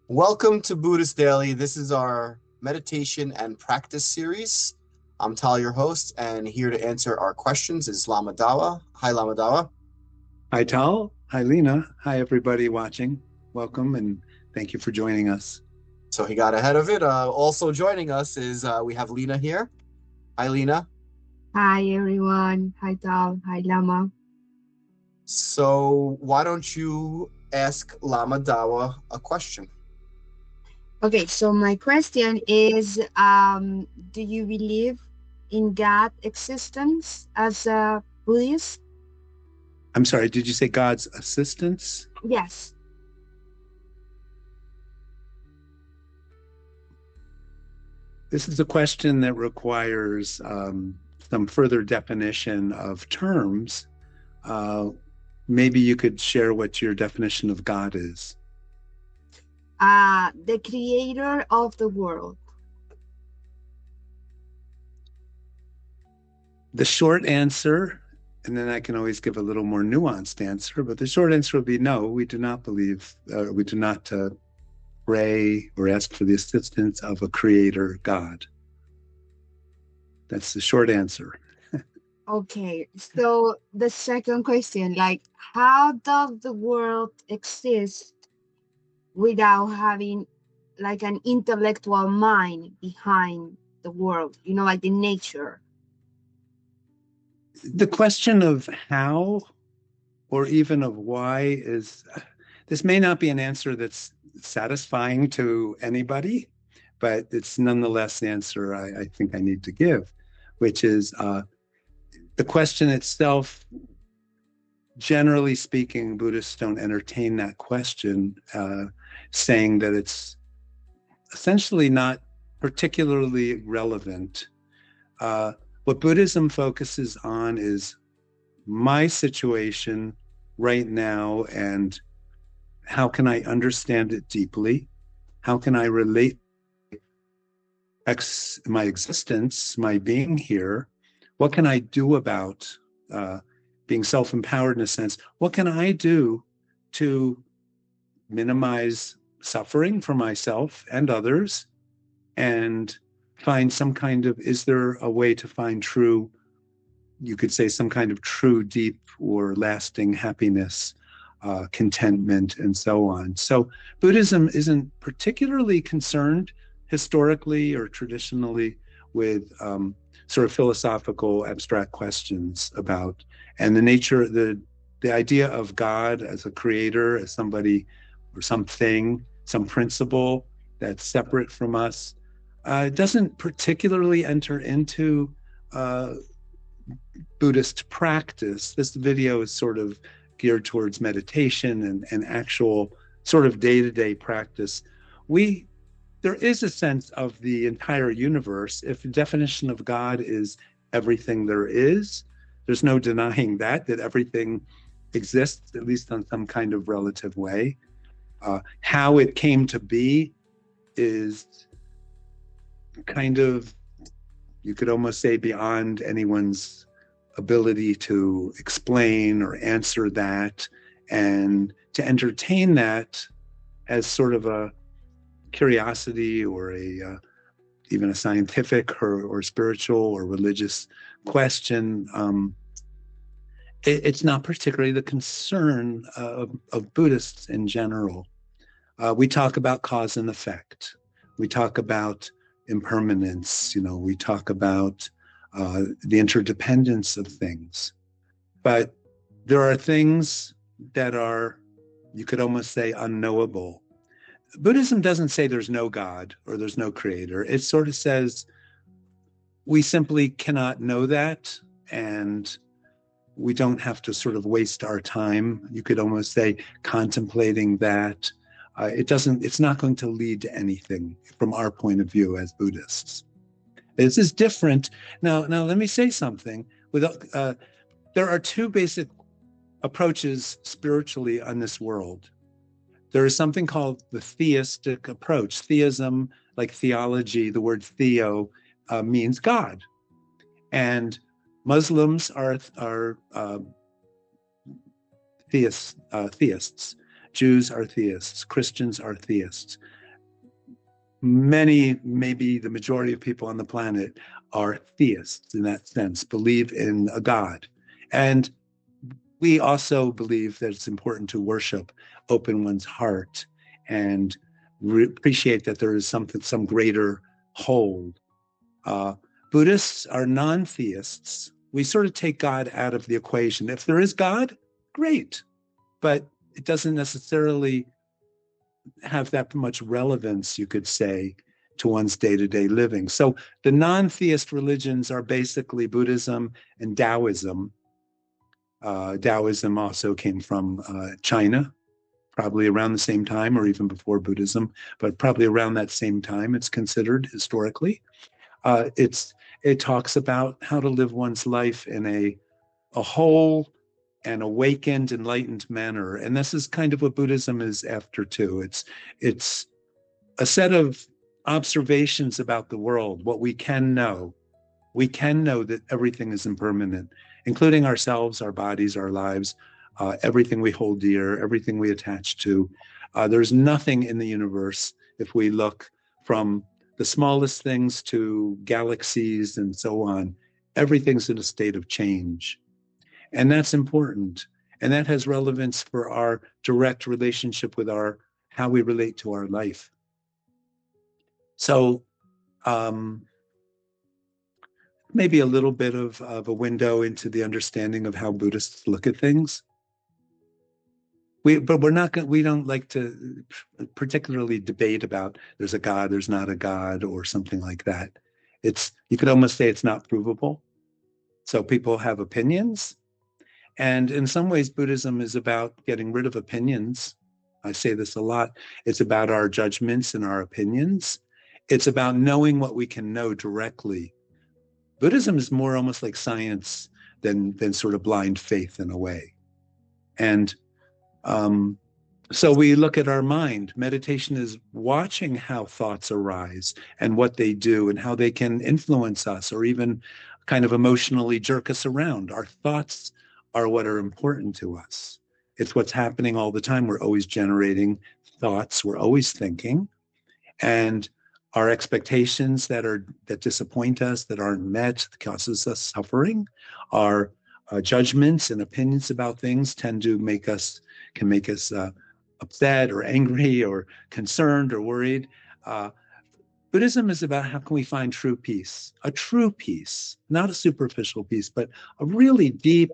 Welcome to Buddhist Daily. This is our meditation and practice series. I'm Tal, your host, and here to answer our questions is Lama Dawa. Hi, Lama Dawa. Hi, Tal. Hi, Lena. Hi, everybody watching. Welcome and thank you for joining us. So he got ahead of it. Also joining us is we have Lena here. Hi, Lena. Hi everyone. Hi Tal. Hi Lama. So why don't you ask Lama Dawa a question? Okay, so my question is do you believe in God existence as a Buddhist? I'm sorry, did you say God's assistance? Yes. This is a question that requires some further definition of terms. Uh, Maybe you could share what your definition of God is. The creator of the world. The short answer, and then I can always give a little more nuanced answer, but the short answer would be no, we do not believe, we do not pray or ask for the assistance of a creator God. That's the short answer. Okay, so the second question, like how does the world exist without having like an intellectual mind behind the world, like the nature? The question of how or even of why this may not be an answer that's satisfying to anybody, but it's nonetheless the answer I think I need to give, which is the question itself. Generally speaking, Buddhists don't entertain that question, saying that it's essentially not particularly relevant. What Buddhism focuses on is my situation right now and how can I understand it deeply? How can I relate my existence, my being here? What can I do about being self-empowered in a sense? What can I do to minimize suffering for myself and others and find some kind of, is there a way to find true, you could say some kind of true, deep or lasting happiness, contentment, and so on. So Buddhism isn't particularly concerned historically or traditionally with sort of philosophical abstract questions about, and the nature, the idea of God as a creator, as somebody or something, some principle that's separate from us, doesn't particularly enter into Buddhist practice. This video is sort of geared towards meditation and actual sort of day-to-day practice. There is a sense of the entire universe. If the definition of God is everything there is, there's no denying that everything exists, at least on some kind of relative way. How it came to be is kind of, you could almost say, beyond anyone's ability to explain or answer that, and to entertain that as sort of a curiosity or even a scientific or spiritual or religious question. It's not particularly the concern of Buddhists in general. We talk about cause and effect. We talk about impermanence. We talk about the interdependence of things. But there are things that are, you could almost say, unknowable. Buddhism doesn't say there's no God or there's no creator. It sort of says we simply cannot know that, and we don't have to sort of waste our time, you could almost say, contemplating that. It's not going to lead to anything from our point of view as Buddhists. This is different. Now let me say something. There are two basic approaches spiritually on this world. There is something called the theistic approach. Theism, like theology, the word theo means God. And Muslims are theists. Jews are theists. Christians are theists. Many, maybe the majority of people on the planet are theists in that sense, believe in a God. And we also believe that it's important to worship, open one's heart, and appreciate that there is some greater whole. Buddhists are non-theists. We sort of take God out of the equation. If there is God, great, but it doesn't necessarily have that much relevance, you could say, to one's day-to-day living. So the non-theist religions are basically Buddhism and Taoism. Taoism also came from China, probably around the same time or even before Buddhism, but probably around that same time it's considered historically. It talks about how to live one's life in a whole and awakened, enlightened manner. And this is kind of what Buddhism is after too. It's a set of observations about the world, what we can know. We can know that everything is impermanent, including ourselves, our bodies, our lives, everything we hold dear, everything we attach to. There's nothing in the universe, if we look from the smallest things to galaxies and so on, everything's in a state of change. And that's important. And that has relevance for our direct relationship with how we relate to our life. So maybe a little bit of a window into the understanding of how Buddhists look at things. We don't like to particularly debate about there's a God, there's not a God, or something like that. You could almost say it's not provable. So people have opinions. And in some ways, Buddhism is about getting rid of opinions. I say this a lot. It's about our judgments and our opinions. It's about knowing what we can know directly. Buddhism is more almost like science than sort of blind faith in a way. And so we look at our mind. Meditation is watching how thoughts arise and what they do and how they can influence us or even kind of emotionally jerk us around. Our thoughts are what are important to us. It's what's happening all the time. We're always generating thoughts. We're always thinking. And our expectations that disappoint us, that aren't met, that causes us suffering, our judgments and opinions about things can make us upset or angry or concerned or worried. Buddhism is about how can we find true peace, a true peace, not a superficial peace, but a really deep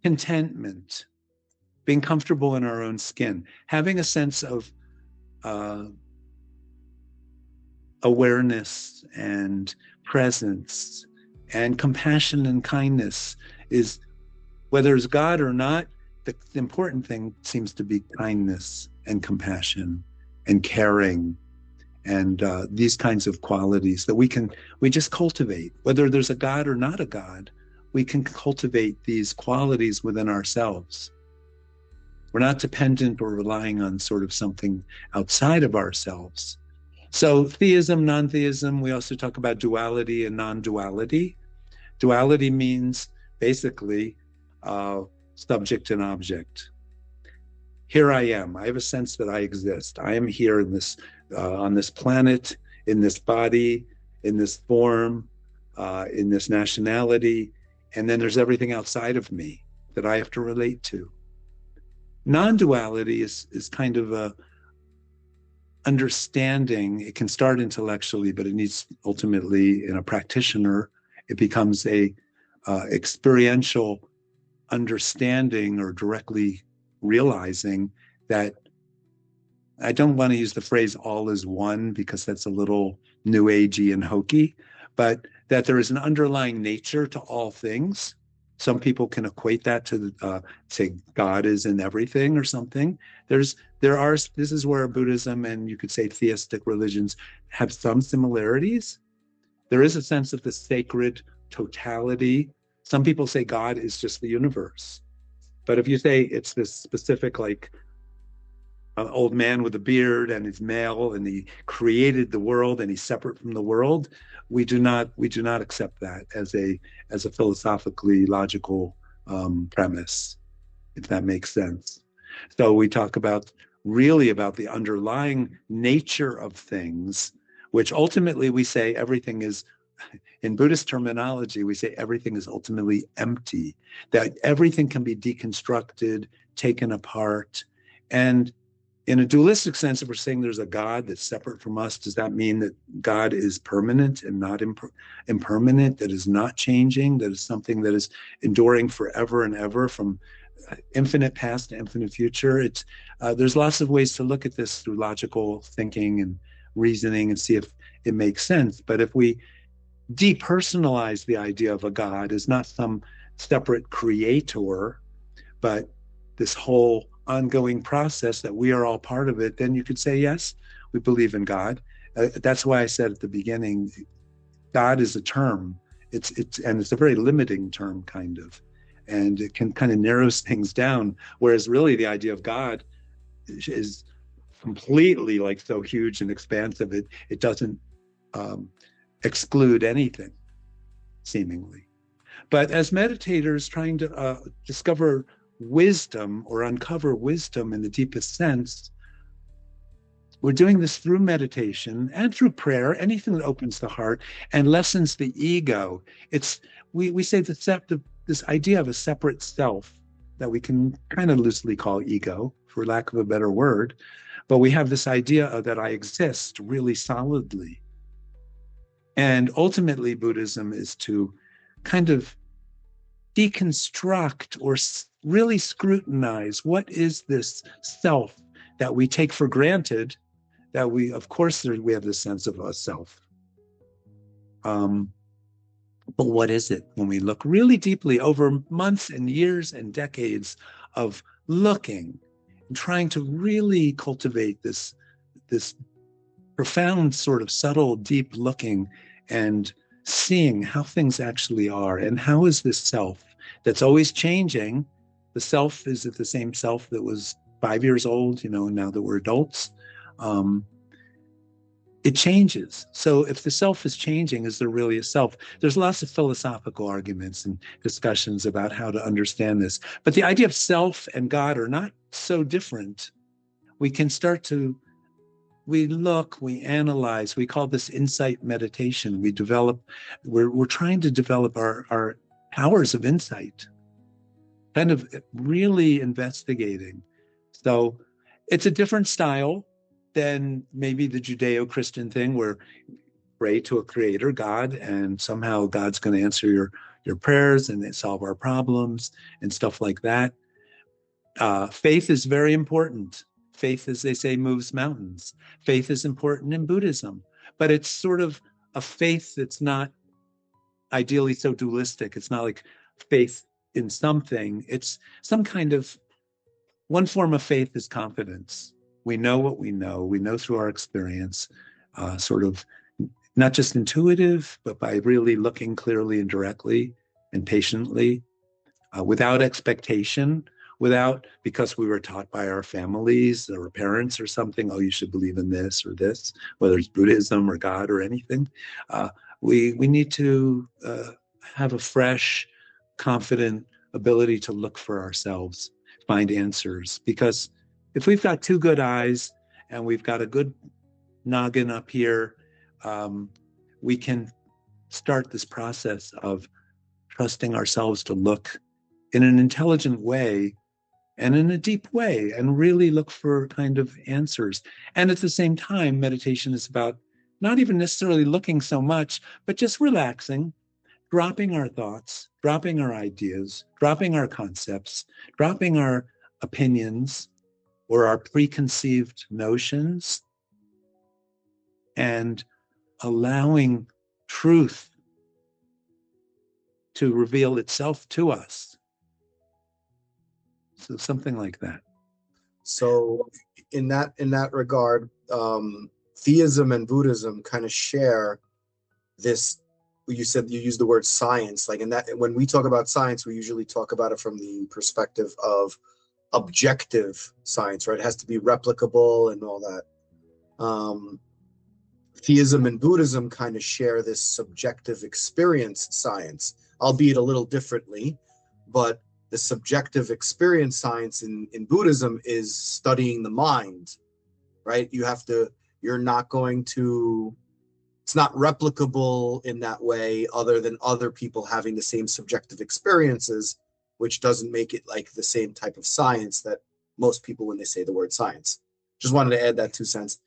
contentment, being comfortable in our own skin, having a sense of awareness and presence and compassion and kindness. Is whether it's God or not, the important thing seems to be kindness and compassion and caring and these kinds of qualities that we just cultivate. Whether there's a God or not a God, we can cultivate these qualities within ourselves. We're not dependent or relying on sort of something outside of ourselves. So theism, non-theism, we also talk about duality and non-duality. Duality means basically subject and object. Here I am. I have a sense that I exist. I am here in this on this planet, in this body, in this form, in this nationality, and then there's everything outside of me that I have to relate to. Non-duality is kind of a understanding. It can start intellectually, but it needs ultimately, in a practitioner, it becomes a experiential understanding or directly realizing that, I don't want to use the phrase all is one because that's a little new agey and hokey, but that there is an underlying nature to all things. Some people can equate that to say God is in everything or something. This is where Buddhism and you could say theistic religions have some similarities. There is a sense of the sacred totality. Some people say God is just the universe. But if you say it's this specific, like an old man with a beard and he's male and he created the world and he's separate from the world, we do not accept that as a philosophically logical premise, if that makes sense. So we talk about really about the underlying nature of things, which ultimately we say everything is, in Buddhist terminology, we say everything is ultimately empty, that everything can be deconstructed, taken apart. And in a dualistic sense, if we're saying there's a God that's separate from us, does that mean that God is permanent and not impermanent, that is not changing, that is something that is enduring forever and ever from infinite past to infinite future? It's there's lots of ways to look at this through logical thinking and reasoning and see if it makes sense. But if we depersonalize the idea of a God as not some separate creator, but this whole ongoing process that we are all part of it, then you could say, yes, we believe in God. That's why I said at the beginning, God is a term. It's a very limiting term, kind of, and it can kind of narrows things down. Whereas really the idea of God is completely like so huge and expansive. It doesn't exclude anything, seemingly. But as meditators trying to discover wisdom or uncover wisdom in the deepest sense, we're doing this through meditation and through prayer, anything that opens the heart and lessens the ego. It's we say this idea of a separate self that we can kind of loosely call ego, for lack of a better word, but we have this idea of that I exist really solidly. And ultimately, Buddhism is to kind of deconstruct or really scrutinize what is this self that we take for granted, that we, of course, we have this sense of a self. But what is it when we look really deeply over months and years and decades of looking and trying to really cultivate this profound sort of subtle, deep looking and seeing how things actually are, and how is this self that's always changing? The self, is it the same self that was 5 years old, now that we're adults? It changes. So if the self is changing, is there really a self? There's lots of philosophical arguments and discussions about how to understand this. But the idea of self and God are not so different. We can start to, we look, we analyze, we call this insight meditation. We're trying to develop our powers of insight, kind of really investigating. So it's a different style than maybe the Judeo-Christian thing where you pray to a creator, God, and somehow God's going to answer your prayers and they solve our problems and stuff like that. Faith is very important. Faith, as they say, moves mountains. Faith is important in Buddhism, but it's sort of a faith that's not ideally so dualistic. It's not like faith in something. It's some kind of, one form of faith is confidence. We know what we know. We know through our experience, sort of not just intuitive, but by really looking clearly and directly and patiently, without expectation, without, because we were taught by our families or parents or something, oh, you should believe in this or this, whether it's Buddhism or God or anything. We need to have a fresh, confident ability to look for ourselves, find answers. Because if we've got two good eyes and we've got a good noggin up here, we can start this process of trusting ourselves to look in an intelligent way and in a deep way and really look for kind of answers. And at the same time, meditation is about not even necessarily looking so much, but just relaxing, dropping our thoughts, dropping our ideas, dropping our concepts, dropping our opinions or our preconceived notions, and allowing truth to reveal itself to us. So something like that. So in that regard, theism and Buddhism kind of share this. You said you used the word science, like in that, when we talk about science, we usually talk about it from the perspective of objective science, right? It has to be replicable and all that. Theism and Buddhism kind of share this subjective experience science, albeit a little differently, but the subjective experience science in Buddhism is studying the mind, right? You're not going to, it's not replicable in that way other than other people having the same subjective experiences, which doesn't make it like the same type of science that most people when they say the word science. Just wanted to add that 2 cents.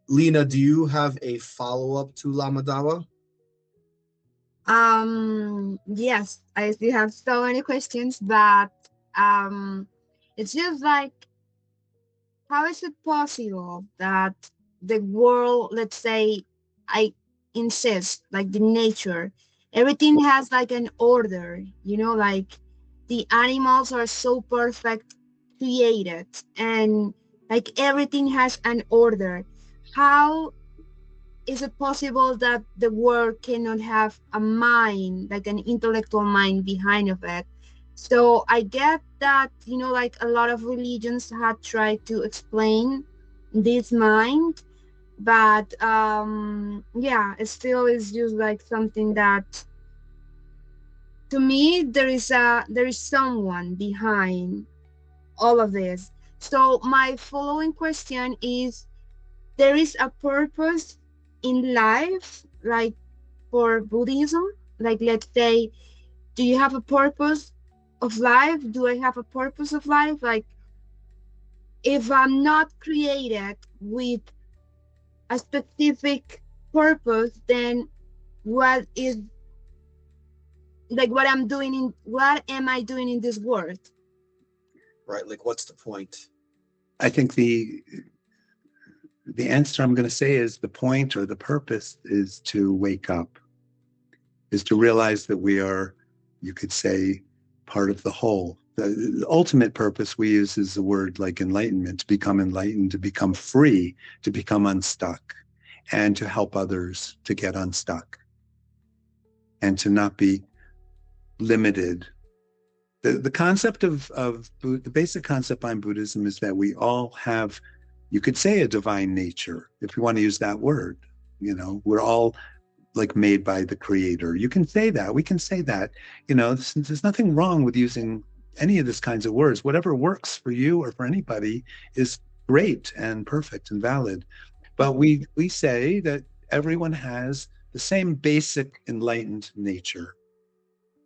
Lena, do you have a follow-up to Lama Dawa? Yes, I still have so many questions, but it's just like, how is it possible that the world, let's say, I insist, like the nature, everything has like an order, like the animals are so perfect created, and like everything has an order. How is it possible that the world cannot have a mind, like an intellectual mind behind of it? So I get that, like a lot of religions had tried to explain this mind, but yeah, it still is just like something that, to me, there is someone behind all of this. So my following question is, there is a purpose in life, like for Buddhism? Like, let's say, do you have a purpose of life? Do I have a purpose of life? Like, if I'm not created with a specific purpose, then what is, like, what am I doing in this world? Right, like what's the point? I think the answer I'm going to say is the point or the purpose is to wake up, is to realize that we are, you could say, part of the whole. The ultimate purpose we use is the word like enlightenment, to become enlightened, to become free, to become unstuck, and to help others to get unstuck and to not be limited. The concept of the basic concept behind Buddhism is that we all have, you could say, a divine nature, if you want to use that word. We're all like made by the creator. You can say that. We can say that. There's nothing wrong with using any of these kinds of words. Whatever works for you or for anybody is great and perfect and valid. But we say that everyone has the same basic enlightened nature.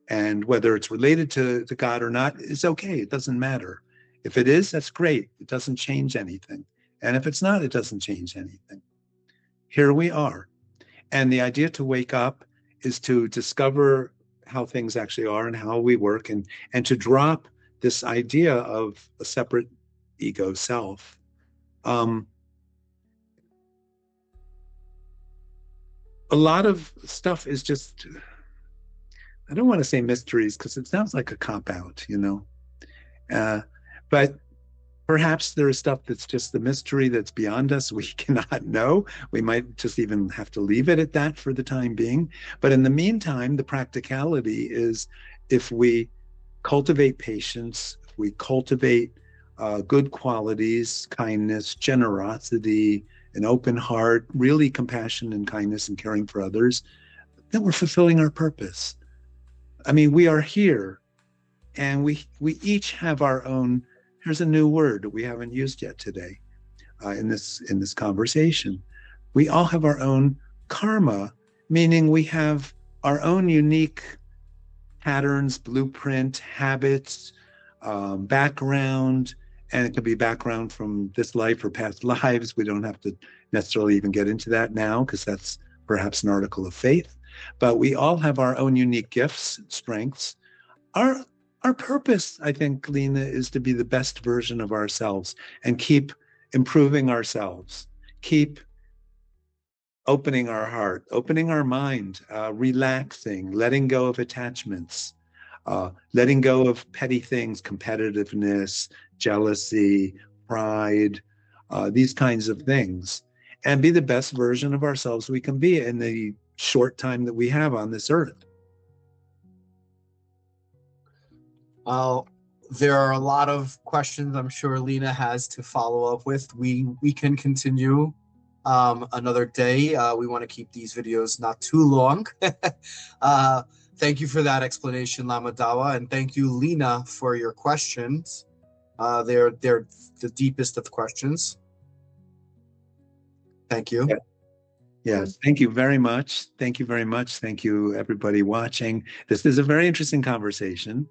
And whether it's related to God or not is okay. It doesn't matter. If it is, that's great. It doesn't change anything. And if it's not, it doesn't change anything. Here we are. And the idea to wake up is to discover how things actually are and how we work, and to drop this idea of a separate ego self. A lot of stuff is just, I don't want to say mysteries because it sounds like a cop-out, but perhaps there is stuff that's just the mystery that's beyond us. We cannot know. We might just even have to leave it at that for the time being. But in the meantime, the practicality is, if we cultivate patience, if we cultivate good qualities, kindness, generosity, an open heart, really compassion and kindness and caring for others, then we're fulfilling our purpose. I mean, we are here, and we each have our own. Here's a new word we haven't used yet today in this conversation. We all have our own karma, meaning we have our own unique patterns, blueprint, habits, background, and it could be background from this life or past lives. We don't have to necessarily even get into that now, because that's perhaps an article of faith. But we all have our own unique gifts, strengths. Our purpose, I think, Lena, is to be the best version of ourselves and keep improving ourselves, keep opening our heart, opening our mind, relaxing, letting go of attachments, letting go of petty things, competitiveness, jealousy, pride, these kinds of things, and be the best version of ourselves we can be in the short time that we have on this earth. There are a lot of questions I'm sure Lena has to follow up with. We can continue another day. We want to keep these videos not too long. Thank you for that explanation, Lama Dawa, and thank you, Lena, for your questions. They're the deepest of questions. Thank you. Yeah. Yes, thank you very much. Thank you very much. Thank you, everybody watching. This is a very interesting conversation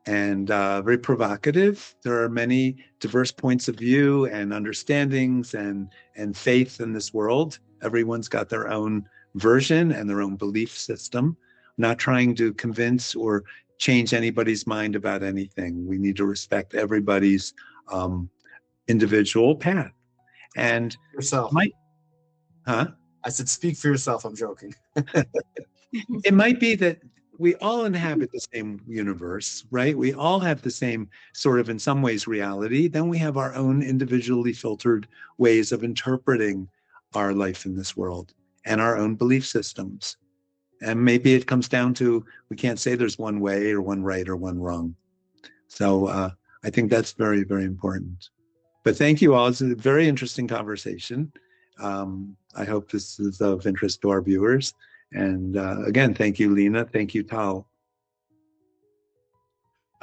and very provocative. There are many diverse points of view and understandings and faith in this world. Everyone's got their own version and their own belief system. I'm not trying to convince or change anybody's mind about anything. We need to respect everybody's individual path. And Yourself. Huh? I said, speak for yourself. I'm joking. It might be that we all inhabit the same universe, right? We all have the same sort of, in some ways, reality. Then we have our own individually filtered ways of interpreting our life in this world and our own belief systems. And maybe it comes down to, we can't say there's one way or one right or one wrong. So I think that's very, very important. But thank you all. It's a very interesting conversation. I hope this is of interest to our viewers. And again, thank you, Lena. Thank you, Tal.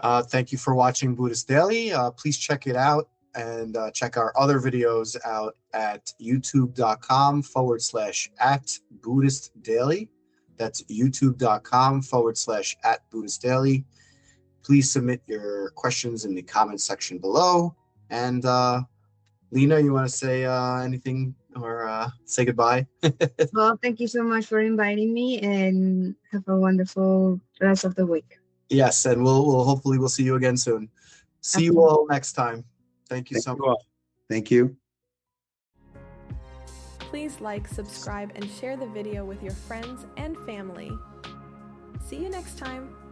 Thank you for watching Buddhist Daily. Please check it out and check our other videos out at youtube.com/@Buddhist Daily. That's youtube.com/@Buddhist Daily. Please submit your questions in the comment section below. And Lena, you want to say anything or say goodbye? Well, thank you so much for inviting me, and have a wonderful rest of the week. Yes, and we'll hopefully see you again soon. See you all next time. Thank you so much. Thank you. Please like, subscribe, and share the video with your friends and family. See you next time.